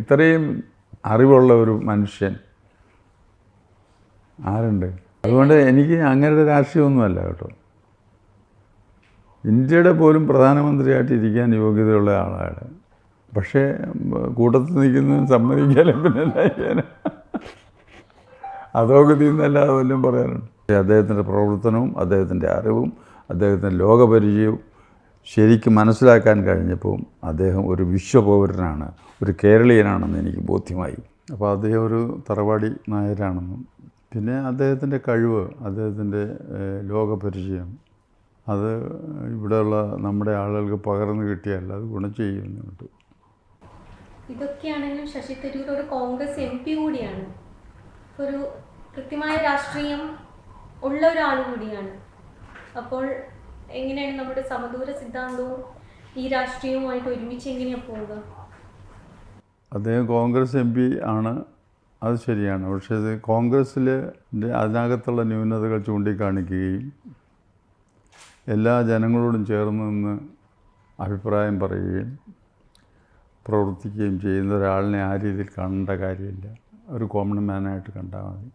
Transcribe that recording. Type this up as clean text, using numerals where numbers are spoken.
ഇത്രയും അറിവുള്ള ഒരു മനുഷ്യൻ ആരുണ്ട്? അതുകൊണ്ട് എനിക്ക് അങ്ങനത്തെ രാഷ്ട്രീയമൊന്നുമല്ല കേട്ടോ. ഇന്ത്യയുടെ പോലും പ്രധാനമന്ത്രിയായിട്ട് ഇരിക്കാൻ യോഗ്യതയുള്ള ആളാണ്. പക്ഷേ കൂട്ടത്തിൽ നിൽക്കുന്നതിന് സമ്മതിക്കാനും പിന്നെ എന്താ ചെയ്യാൻ? അധോഗതി എന്നല്ലാതെ വല്ലതും പറയാനുണ്ട്. അദ്ദേഹത്തിൻ്റെ പ്രവർത്തനവും അദ്ദേഹത്തിൻ്റെ അറിവും അദ്ദേഹത്തിൻ്റെ ലോകപരിചയവും ശരിക്കും മനസ്സിലാക്കാൻ കഴിഞ്ഞപ്പോൾ അദ്ദേഹം ഒരു വിശ്വപൗരനാണ്, ഒരു കേരളീയനാണെന്ന് എനിക്ക് ബോധ്യമായി. അപ്പോൾ അദ്ദേഹം ഒരു തറവാടി നായരാണെന്നും പിന്നെ അദ്ദേഹത്തിൻ്റെ കഴിവ്, അദ്ദേഹത്തിൻ്റെ ലോകപരിചയം അത് ഇവിടെയുള്ള നമ്മുടെ ആളുകൾക്ക് പകർന്നു കിട്ടിയല്ല, അത് ഗുണം ചെയ്യുന്നുണ്ട്. ഇതൊക്കെയാണെങ്കിലും ശശി തരൂർ ഒരു കോൺഗ്രസ് MP കൂടിയാണ്, ഒരു കൃത്യമായ രാഷ്ട്രീയം ഉള്ള ഒരാൾ കൂടിയാണ്. അപ്പോൾ എങ്ങനെയാണ് നമ്മുടെ സമദൂര സിദ്ധാന്തവും ഈ രാഷ്ട്രീയവുമായിട്ട് ഒരുമിച്ച് എങ്ങനെയാണ് പോവുക? അദ്ദേഹം കോൺഗ്രസ് MP ആണ്, അത് ശരിയാണ്. പക്ഷേ ഇത് കോൺഗ്രസ്സിൽ അതിനകത്തുള്ള ന്യൂനതകൾ ചൂണ്ടിക്കാണിക്കുകയും എല്ലാ ജനങ്ങളോടും ചേർന്ന് നിന്ന് അഭിപ്രായം പറയുകയും പ്രവർത്തിക്കുകയും ചെയ്യുന്ന ഒരാളിനെ ആ രീതിയിൽ കാണേണ്ട കാര്യമില്ല. ഒരു കോമൺ മാനായിട്ട് കണ്ടാൽ മതി.